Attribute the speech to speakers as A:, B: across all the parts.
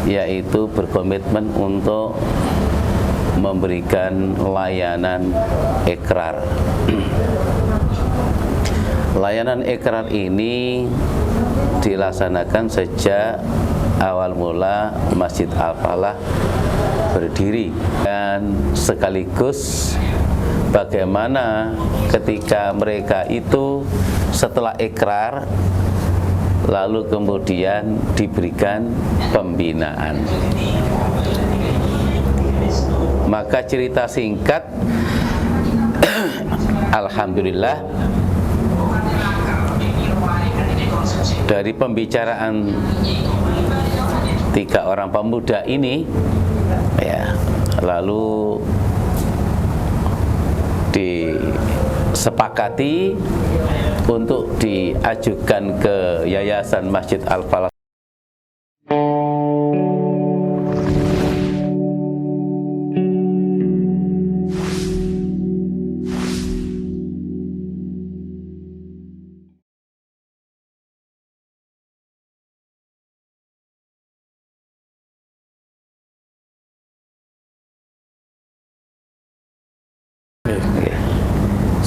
A: yaitu berkomitmen untuk memberikan layanan ikrar. Layanan ikrar ini dilaksanakan sejak awal mula Masjid Al-Falah berdiri, dan sekaligus bagaimana ketika mereka itu setelah ikrar lalu kemudian diberikan pembinaan. Maka cerita singkat, alhamdulillah, dari pembicaraan 3 orang pemuda ini, ya, lalu disepakati untuk diajukan ke Yayasan Masjid Al-Falah.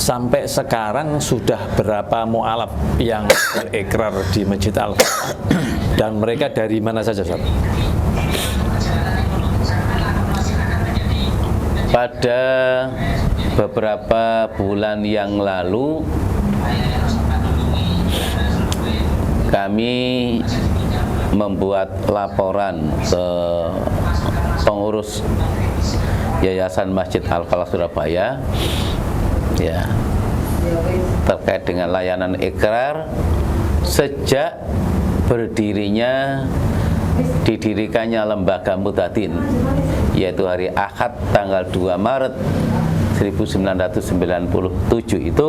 B: Sampai sekarang sudah berapa mu'alaf yang berikrar di Masjid Al-Falah, dan mereka dari mana saja, Ustaz?
A: Pada beberapa bulan yang lalu kami membuat laporan ke pengurus Yayasan Masjid Al-Falah Surabaya, ya, terkait dengan layanan ikrar sejak didirikannya lembaga Mutadin, yaitu hari Ahad tanggal 2 Maret 1997 itu.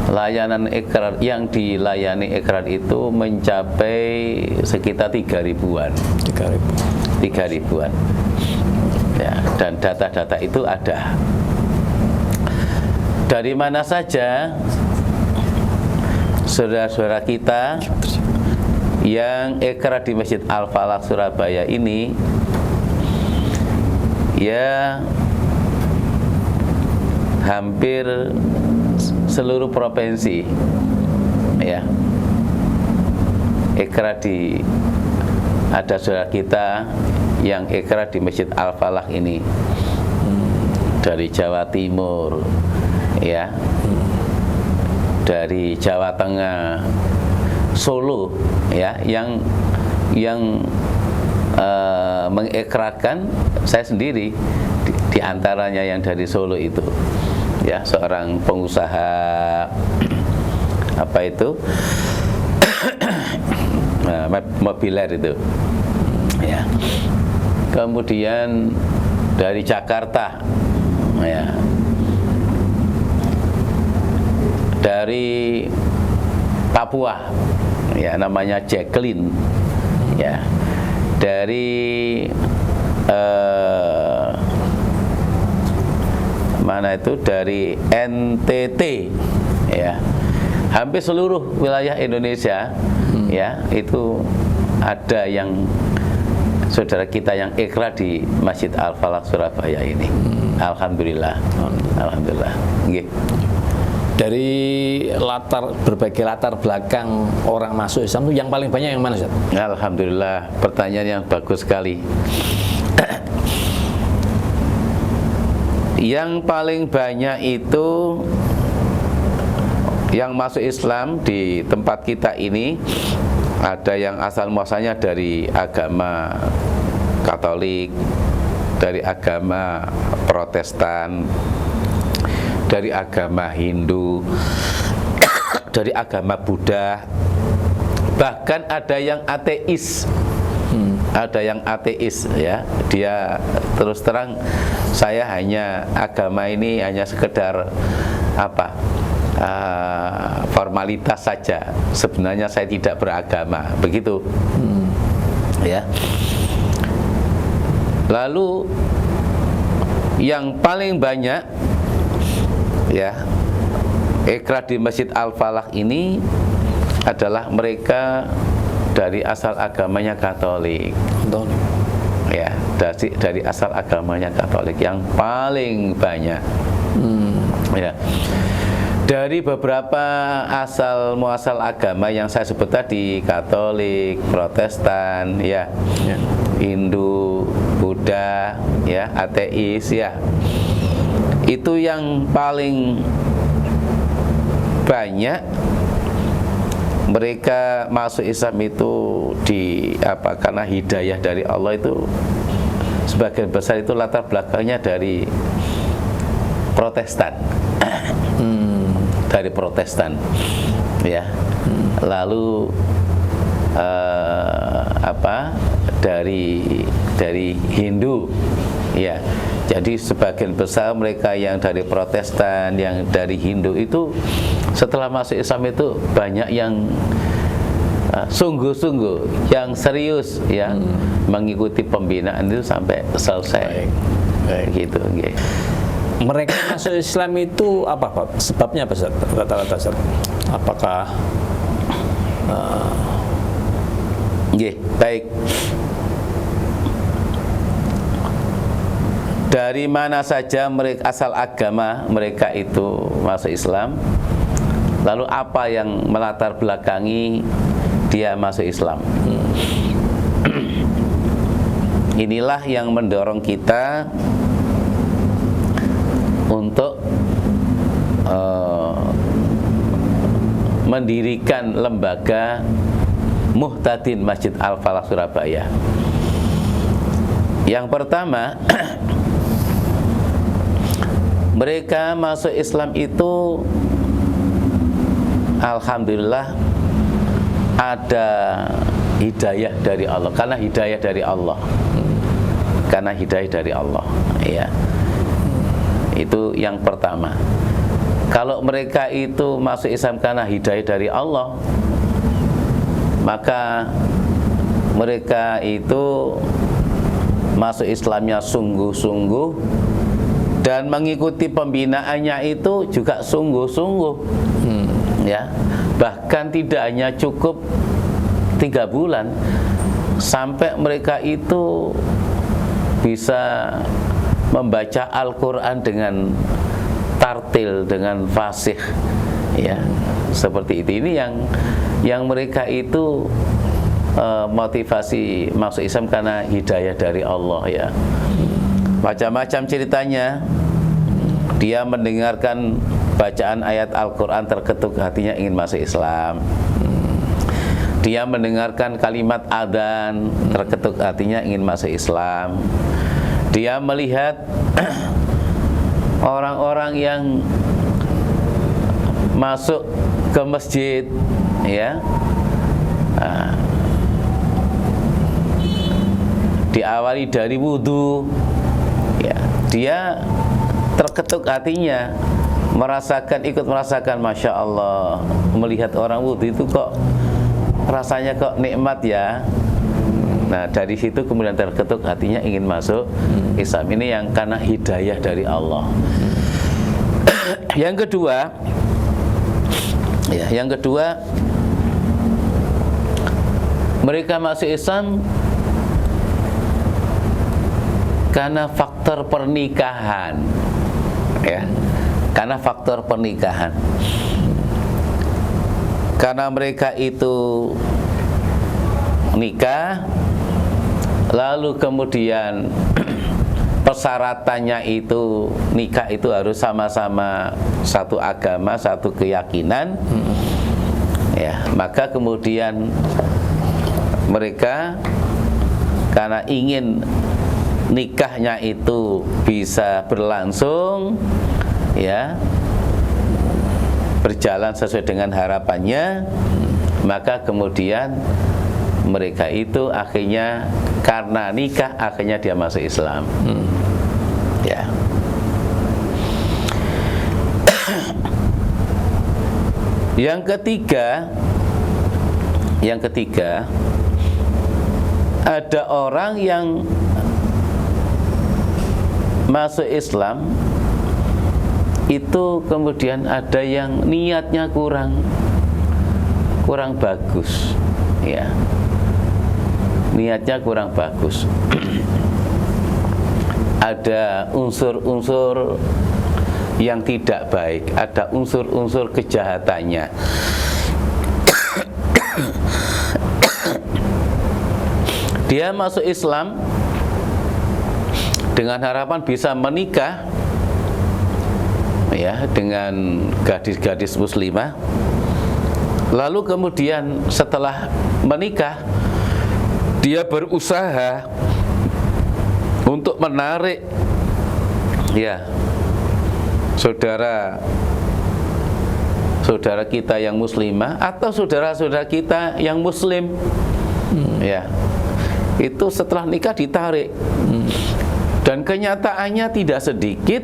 A: Layanan ikrar yang dilayani ikrar itu mencapai sekitar 3.000-an. 3.000-an. Ya, dan data-data itu ada. Dari mana saja saudara-saudara kita yang ikrar di Masjid Al-Falah Surabaya ini, ya, hampir seluruh provinsi, ya, ikrar ada saudara kita yang ikrar di Masjid Al-Falah ini dari Jawa Timur, ya, dari Jawa Tengah, Solo, ya, yang mengikrarkan saya sendiri di antaranya yang dari Solo itu, ya, seorang pengusaha apa itu mobiler itu, ya. Kemudian dari Jakarta, ya, dari Papua, ya, namanya Jacqueline, ya, dari mana itu, dari NTT, ya, hampir seluruh wilayah Indonesia, ya, itu ada yang saudara kita yang ikrar di Masjid Al-Falah Surabaya ini. Alhamdulillah, alhamdulillah. Nggih.
B: Dari berbagai latar belakang orang masuk Islam itu yang paling banyak yang mana, Ustaz?
A: Alhamdulillah, pertanyaan yang bagus sekali. Yang paling banyak itu yang masuk Islam di tempat kita ini, ada yang asal muasalnya dari agama Katolik, dari agama Protestan, dari agama Hindu, dari agama Buddha, bahkan ada yang ateis. Ada yang ateis, ya, dia terus terang, saya hanya agama ini hanya sekedar apa, formalitas saja, sebenarnya saya tidak beragama, begitu, ya. Lalu yang paling banyak, ya, ikrar di Masjid Al-Falah ini adalah mereka dari asal agamanya Katolik. Ya, dari asal agamanya Katolik yang paling banyak. Ya. Dari beberapa asal muasal agama yang saya sebut tadi, Katolik, Protestan, ya, Hindu, Buddha, ya, ateis, ya, itu yang paling banyak mereka masuk Islam itu karena hidayah dari Allah itu sebagian besar itu latar belakangnya dari Protestan. Dari Protestan, ya. Lalu dari Hindu, ya. Jadi sebagian besar mereka yang dari Protestan, yang dari Hindu itu setelah masuk Islam itu banyak yang sungguh-sungguh, yang serius, ya, mengikuti pembinaan itu sampai selesai. Gitu, okay.
B: Mereka masuk Islam itu apa, Pak? Sebabnya apa, Ustaz? Rata-rata, Ustaz? Apakah
A: baik. Dari mana saja mereka asal agama mereka itu masuk Islam? Lalu apa yang melatar belakangi dia masuk Islam? Inilah yang mendorong kita untuk mendirikan lembaga Muhtadin Masjid Al-Falah Surabaya. Yang pertama, mereka masuk Islam itu alhamdulillah ada hidayah dari Allah, karena hidayah dari Allah. Karena hidayah dari Allah, ya. Itu yang pertama. Kalau mereka itu masuk Islam karena hidayah dari Allah, maka mereka itu masuk Islamnya sungguh-sungguh dan mengikuti pembinaannya itu juga sungguh-sungguh, ya. Bahkan tidak hanya cukup 3 bulan, sampai mereka itu bisa membaca Al-Quran dengan tartil, dengan fasih, ya, seperti itu. Ini yang mereka itu motivasi masuk Islam karena hidayah dari Allah, ya. Macam-macam ceritanya. Dia mendengarkan bacaan ayat Al-Quran, terketuk hatinya ingin masuk Islam. Dia mendengarkan kalimat adzan, terketuk hatinya ingin masuk Islam. Dia melihat orang-orang yang masuk ke masjid, ya, diawali dari wudhu, ya, dia terketuk hatinya, ikut merasakan, Masya Allah, melihat orang wudhu itu kok rasanya kok nikmat, ya. Nah, dari situ kemudian terketuk hatinya ingin masuk Islam. Ini yang karena hidayah dari Allah. Yang kedua, mereka masuk Islam karena faktor pernikahan, ya, karena faktor pernikahan. Karena mereka itu nikah, lalu kemudian persyaratannya itu nikah itu harus sama-sama satu agama, satu keyakinan, ya. Maka kemudian mereka karena ingin nikahnya itu bisa berlangsung, ya, berjalan sesuai dengan harapannya, maka kemudian mereka itu akhirnya karena nikah akhirnya dia masuk Islam, ya. Yang ketiga, ada orang yang masuk Islam itu kemudian ada yang niatnya kurang bagus, ya. niatnya kurang bagus. Ada unsur-unsur yang tidak baik, ada unsur-unsur kejahatannya. Dia masuk Islam dengan harapan bisa menikah ya dengan gadis-gadis muslimah. Lalu kemudian setelah menikah dia berusaha untuk menarik ya saudara kita yang muslimah atau saudara-saudara kita yang muslim ya, itu setelah nikah ditarik. Dan kenyataannya tidak sedikit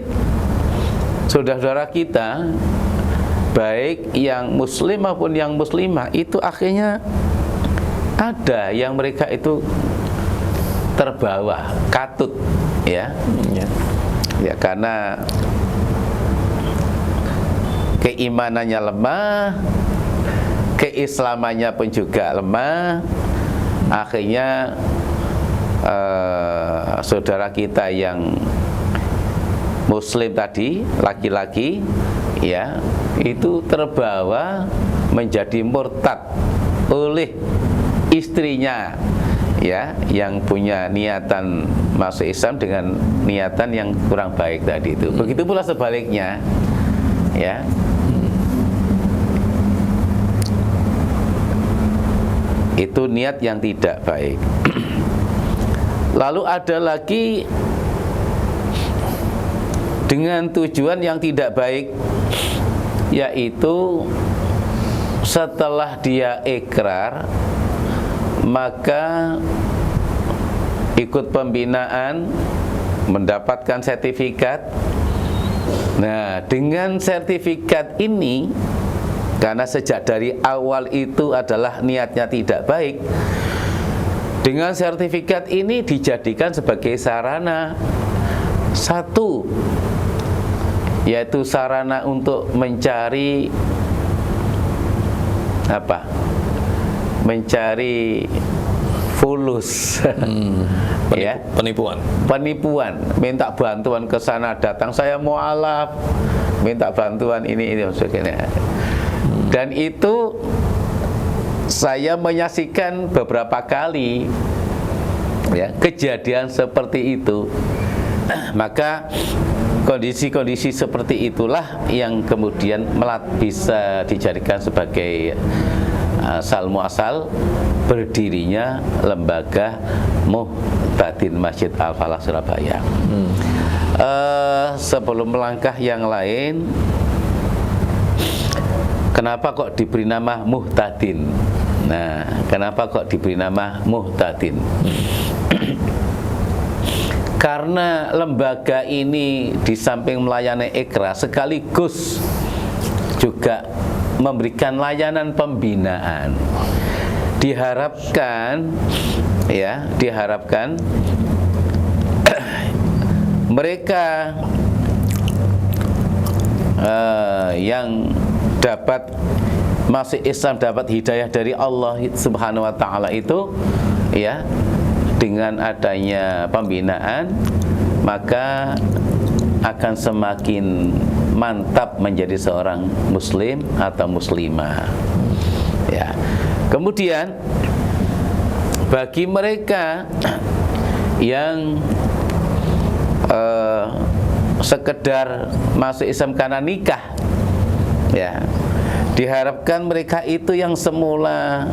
A: saudara-saudara kita baik yang muslim maupun yang muslimah itu akhirnya ada yang mereka itu terbawa katut ya. Ya karena keimanannya lemah, keislamannya pun juga lemah. Akhirnya saudara kita yang muslim tadi, laki-laki ya, itu terbawa menjadi murtad oleh istrinya ya, yang punya niatan masuk Islam dengan niatan yang kurang baik tadi itu. Begitu pula sebaliknya ya. Itu niat yang tidak baik. Lalu ada lagi dengan tujuan yang tidak baik, yaitu setelah dia ikrar maka ikut pembinaan, mendapatkan sertifikat. Nah, dengan sertifikat ini, karena sejak dari awal itu adalah niatnya tidak baik, dengan sertifikat ini dijadikan sebagai sarana satu, yaitu sarana untuk mencari apa? Mencari fulus, ya, penipuan, minta bantuan ke sana datang, saya mualaf, minta bantuan ini sebagainya. Dan itu saya menyaksikan beberapa kali ya kejadian seperti itu. Maka kondisi-kondisi seperti itulah yang kemudian bisa dijadikan sebagai asal muasal berdirinya lembaga Muhtadin Masjid Al-Falah Surabaya. Sebelum melangkah yang lain, kenapa kok diberi nama Muhtadin? Nah, kenapa kok diberi nama Muhtadin? Karena lembaga ini di samping melayani ikrar sekaligus juga memberikan layanan pembinaan. Diharapkan ya, diharapkan mereka yang dapat masuk Islam, dapat hidayah dari Allah Subhanahu wa taala itu ya, dengan adanya pembinaan maka akan semakin mantap menjadi seorang muslim atau muslimah ya. Kemudian bagi mereka yang sekedar masuk Islam karena nikah ya, diharapkan mereka itu yang semula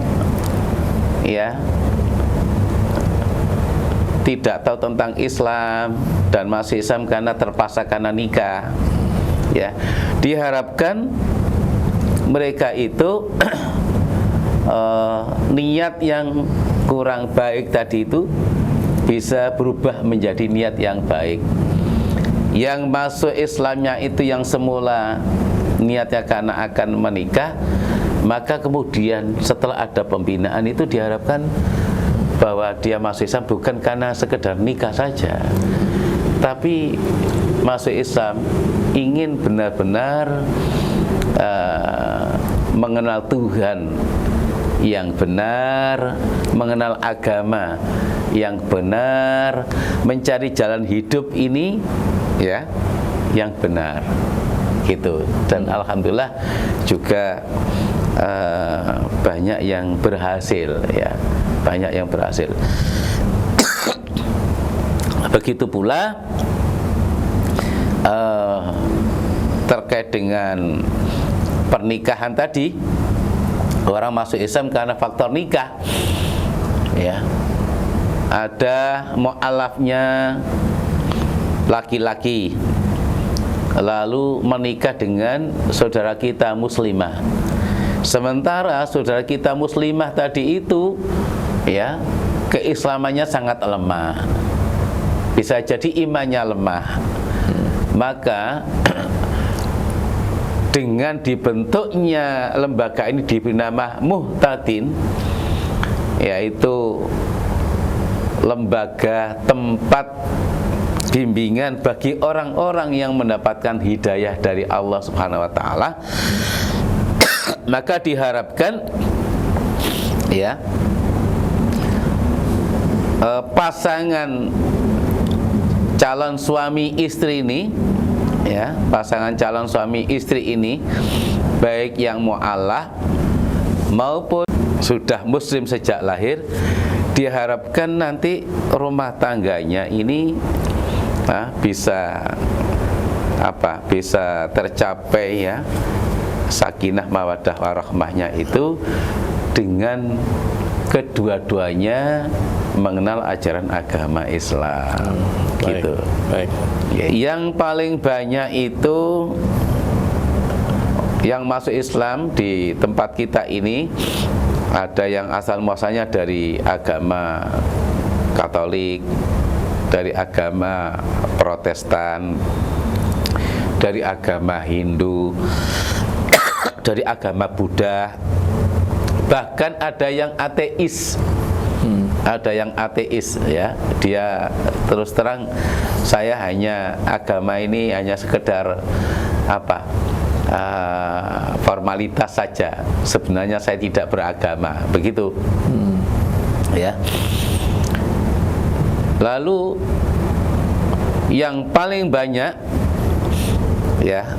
A: ya tidak tahu tentang Islam dan masuk Islam karena terpaksa karena nikah ya, diharapkan mereka itu niat yang kurang baik tadi itu bisa berubah menjadi niat yang baik. Yang masuk Islamnya itu yang semula niatnya karena akan menikah, maka kemudian setelah ada pembinaan itu diharapkan bahwa dia masuk Islam bukan karena sekedar nikah saja, tapi masuk Islam ingin benar-benar mengenal Tuhan yang benar, mengenal agama yang benar, mencari jalan hidup ini ya yang benar gitu. Dan alhamdulillah juga banyak yang berhasil ya, banyak yang berhasil. Begitu pula terkait dengan pernikahan tadi, orang masuk Islam karena faktor nikah ya. Ada mu'alafnya laki-laki lalu menikah dengan saudara kita muslimah, sementara saudara kita muslimah tadi itu ya keislamannya sangat lemah, bisa jadi imannya lemah. Maka dengan dibentuknya lembaga ini diberi nama Muhtadin, yaitu lembaga tempat bimbingan bagi orang-orang yang mendapatkan hidayah dari Allah Subhanahu wa taala, maka diharapkan ya pasangan calon suami istri ini ya, pasangan calon suami istri ini baik yang mu'alaf maupun sudah muslim sejak lahir, diharapkan nanti rumah tangganya ini bisa bisa tercapai ya sakinah mawaddah warahmahnya itu dengan kedua-duanya mengenal ajaran agama Islam. Gitu.
B: Baik.
A: Yang paling banyak itu yang masuk Islam di tempat kita ini ada yang asal muasalnya dari agama Katolik, dari agama Protestan, dari agama Hindu, dari agama Buddha, bahkan ada yang ateis. Ada yang ateis ya, dia terus terang saya hanya agama ini hanya sekedar formalitas saja, sebenarnya saya tidak beragama, begitu ya. Lalu yang paling banyak ya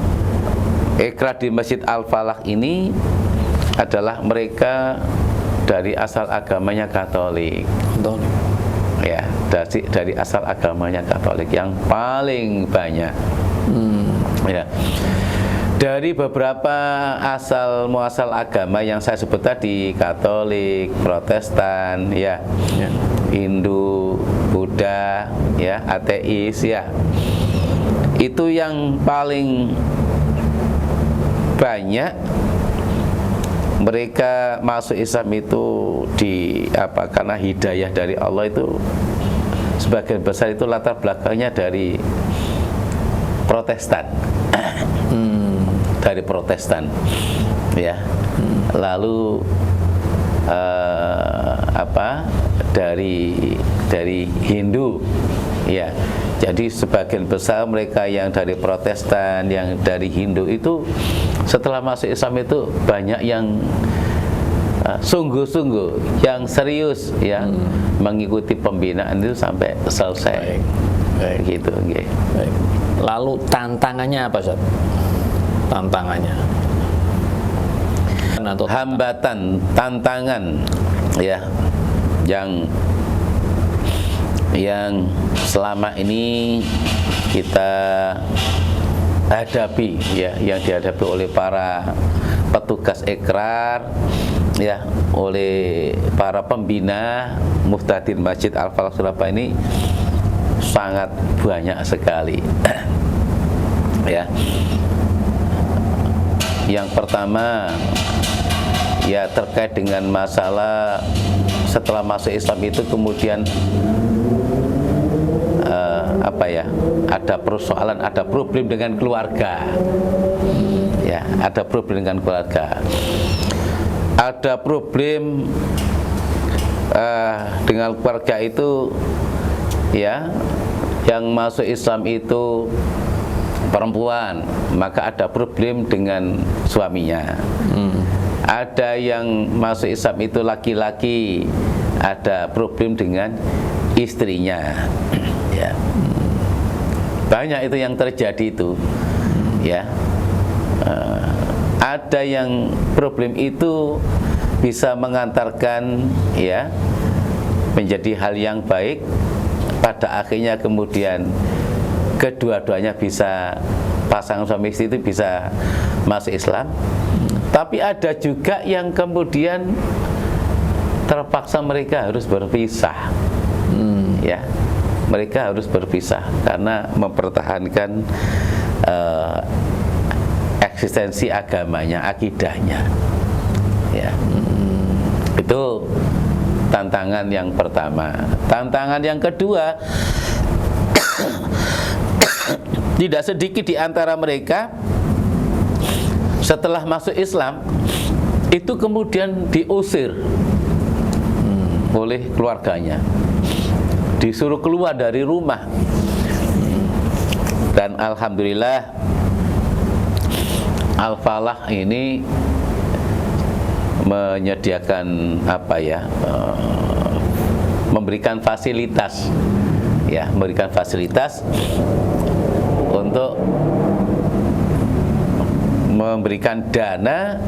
A: ikrar di Masjid Al-Falah ini adalah mereka dari asal agamanya Katolik. Ya, dari asal agamanya Katolik yang paling banyak. Ya. Dari beberapa asal muasal agama yang saya sebut tadi, Katolik, Protestan, ya, Hindu, Buddha, ya, ateis, ya. Itu yang paling banyak mereka masuk Islam itu karena hidayah dari Allah itu sebagian besar itu latar belakangnya dari Protestan. Dari Protestan ya. Lalu dari Hindu ya. Jadi sebagian besar mereka yang dari Protestan, yang dari Hindu itu setelah masuk Islam itu banyak yang sungguh-sungguh, yang serius ya, mengikuti pembinaan itu sampai selesai.
B: Baik.
A: Gitu, okay.
B: Baik. Lalu tantangannya apa, Ustaz? Tantangannya atau
A: hambatan, tantangan ya yang selama ini kita hadapi ya, yang dihadapi oleh para petugas ikrar ya, oleh para pembina Muhtadin Masjid Al-Falah Surabaya ini sangat banyak sekali. Ya. Yang pertama ya terkait dengan masalah setelah masuk Islam itu kemudian ada persoalan, ada problem dengan keluarga. Ya, ada problem dengan keluarga. Ada problem dengan keluarga itu ya, yang masuk Islam itu perempuan, maka ada problem dengan suaminya. Ada yang masuk Islam itu laki-laki, ada problem dengan istrinya. Ya. Banyak itu yang terjadi itu. Ya. Ada yang problem itu bisa mengantarkan ya menjadi hal yang baik, pada akhirnya kemudian kedua-duanya bisa, pasangan suami istri itu bisa masuk Islam. Tapi ada juga yang kemudian terpaksa mereka harus berpisah. Ya, mereka harus berpisah karena mempertahankan eksistensi agamanya, akidahnya. Ya, itu tantangan yang pertama. Tantangan yang kedua, tidak sedikit di antara mereka setelah masuk Islam itu kemudian diusir oleh keluarganya, disuruh keluar dari rumah. Dan alhamdulillah Al-Falah ini menyediakan memberikan fasilitas, ya, memberikan fasilitas untuk memberikan dana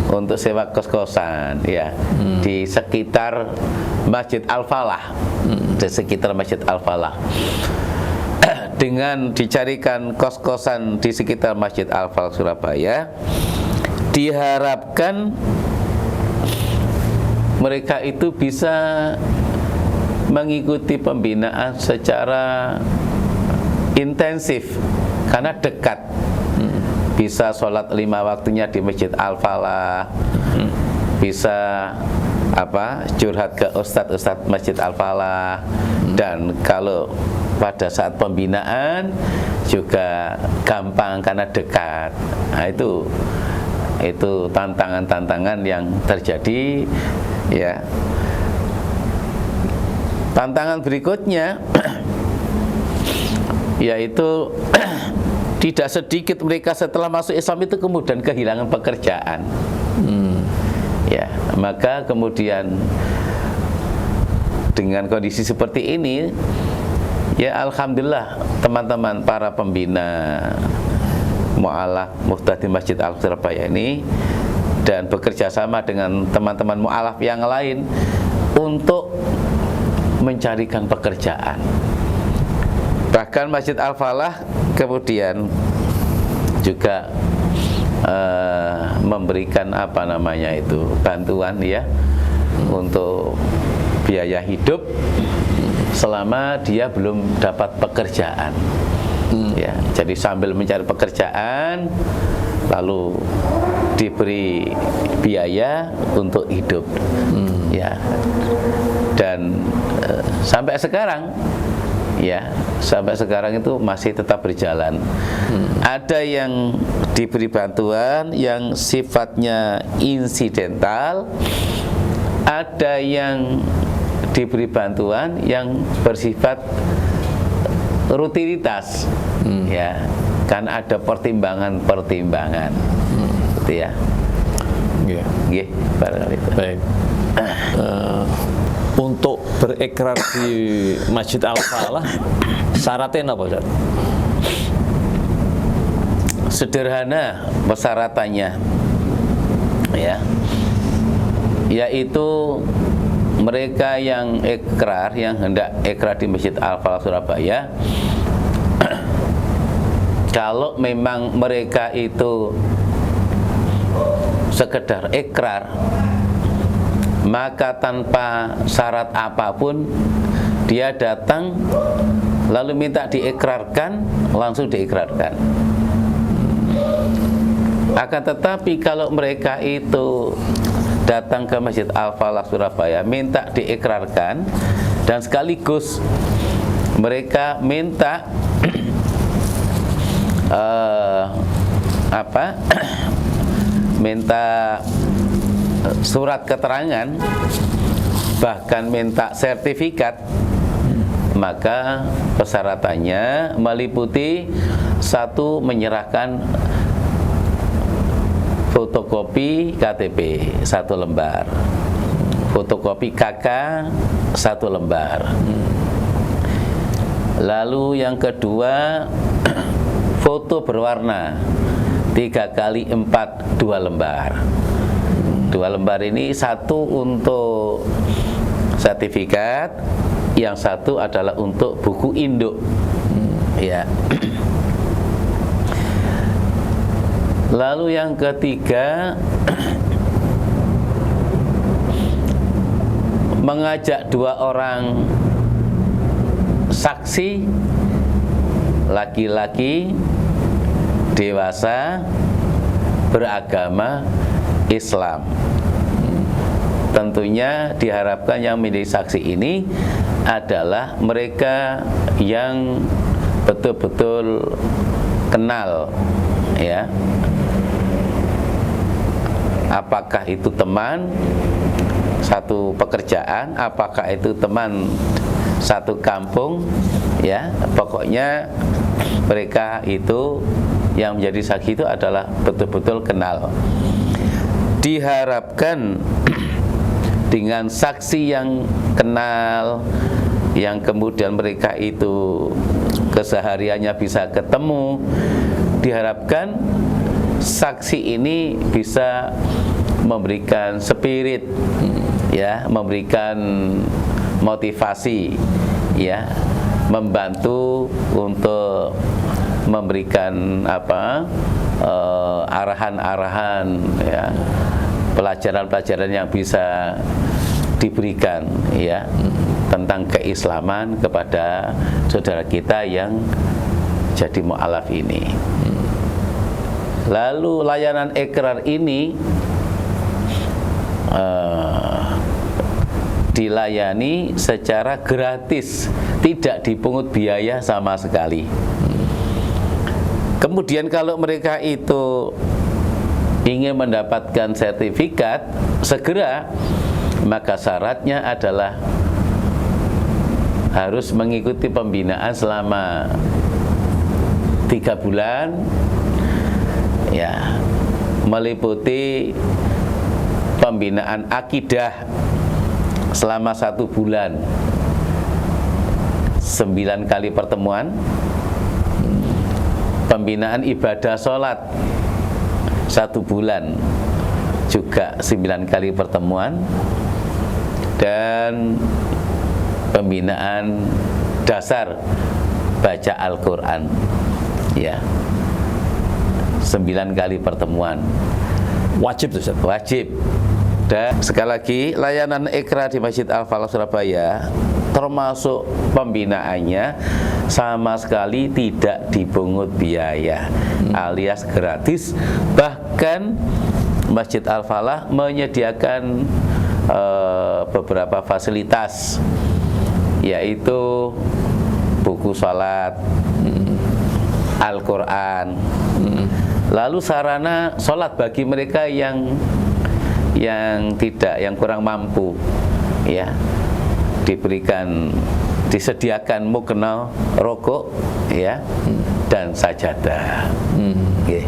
A: untuk sewa kos-kosan, ya, di sekitar Masjid Al-Falah, di sekitar Masjid Al-Falah. Dengan dicarikan kos-kosan di sekitar Masjid Al-Falah Surabaya, diharapkan mereka itu bisa mengikuti pembinaan secara intensif karena dekat. Bisa sholat 5 waktunya di Masjid Al-Falah, bisa curhat ke ustadz Masjid Al-Falah, dan kalau pada saat pembinaan juga gampang karena dekat. Nah, itu tantangan-tantangan yang terjadi, ya. Tantangan berikutnya yaitu tidak sedikit mereka setelah masuk Islam itu kemudian kehilangan pekerjaan. Ya, maka kemudian dengan kondisi seperti ini, ya alhamdulillah teman-teman para pembina Mu'alaf Muhtadi Masjid Al-Surabaya ini dan bekerja sama dengan teman-teman mu'alaf yang lain untuk mencarikan pekerjaan. Bahkan Masjid Al-Falah kemudian juga memberikan bantuan, ya, untuk biaya hidup selama dia belum dapat pekerjaan. Ya, jadi sambil mencari pekerjaan lalu diberi biaya untuk hidup. Ya. Dan sampai sekarang, ya, sampai sekarang itu masih tetap berjalan. Ada yang diberi bantuan yang sifatnya insidental, ada yang diberi bantuan yang bersifat rutinitas, ya, kan ada pertimbangan-pertimbangan, gitu ya. Nggih, barangkali itu.
B: Baik. Untuk berikrar di Masjid Al-Falah syaratnya apa, Ustaz?
A: Sederhana persyaratannya, ya, yaitu mereka yang ikrar, yang hendak ikrar di Masjid Al-Falah Surabaya, kalau memang mereka itu sekedar ikrar, maka tanpa syarat apapun dia datang lalu minta diikrarkan, langsung diikrarkan. Akan tetapi kalau mereka itu datang ke Masjid Al-Falah Surabaya minta diikrarkan dan sekaligus mereka minta minta surat keterangan, bahkan minta sertifikat, maka persyaratannya meliputi: satu, menyerahkan fotokopi KTP 1 lembar, fotokopi KK 1 lembar. Lalu yang kedua, foto berwarna 3x4 2 lembar. 2 lembar ini satu untuk sertifikat, yang satu adalah untuk buku induk. Ya. Lalu yang ketiga, mengajak 2 orang saksi laki-laki dewasa beragama Islam. Tentunya diharapkan yang menjadi saksi ini adalah mereka yang betul-betul kenal, ya. Apakah itu teman satu pekerjaan, apakah itu teman satu kampung, ya, pokoknya mereka itu yang menjadi saksi itu adalah betul-betul kenal. Diharapkan dengan saksi yang kenal, yang kemudian mereka itu kesehariannya bisa ketemu, diharapkan saksi ini bisa memberikan spirit, ya, memberikan motivasi, ya, membantu untuk memberikan arahan-arahan, ya, pelajaran-pelajaran yang bisa diberikan, ya, tentang keislaman kepada saudara kita yang jadi mu'alaf ini. Lalu layanan ikrar ini dilayani secara gratis, tidak dipungut biaya sama sekali. Kemudian kalau mereka itu ingin mendapatkan sertifikat segera, maka syaratnya adalah harus mengikuti pembinaan selama 3 bulan, ya, meliputi pembinaan akidah selama 1 bulan, 9 kali pertemuan, pembinaan ibadah sholat 1 bulan juga 9 kali pertemuan, dan pembinaan dasar baca Al-Quran, ya, 9 kali pertemuan.
B: Wajib tuh, Ustaz?
A: Wajib. Dan sekali lagi, layanan ikrar di Masjid Al-Falah Surabaya termasuk pembinaannya sama sekali tidak dipungut biaya, alias gratis. Bahkan Masjid Al-Falah menyediakan beberapa fasilitas, yaitu buku salat, Al-Quran, lalu sarana salat bagi mereka yang tidak, yang kurang mampu, ya, disediakan mukena, rokok, ya, dan sajadah. Okay.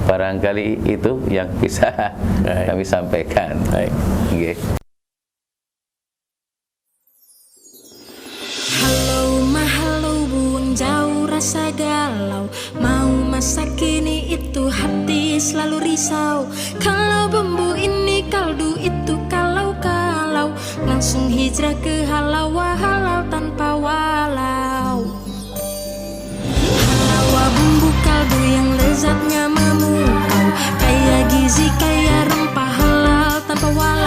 A: Barangkali itu yang bisa kami sampaikan. Okay.
C: Halo mahalo buang jauh rasa galau, mau masa kini itu hati selalu risau. Kalau bumbu ini kaldu itu kalau langsung hijrah ke halal tanpa walau. Halawa bumbu kaldu yang lezatnya memukau, kaya gizi kaya rempah halal tanpa walau.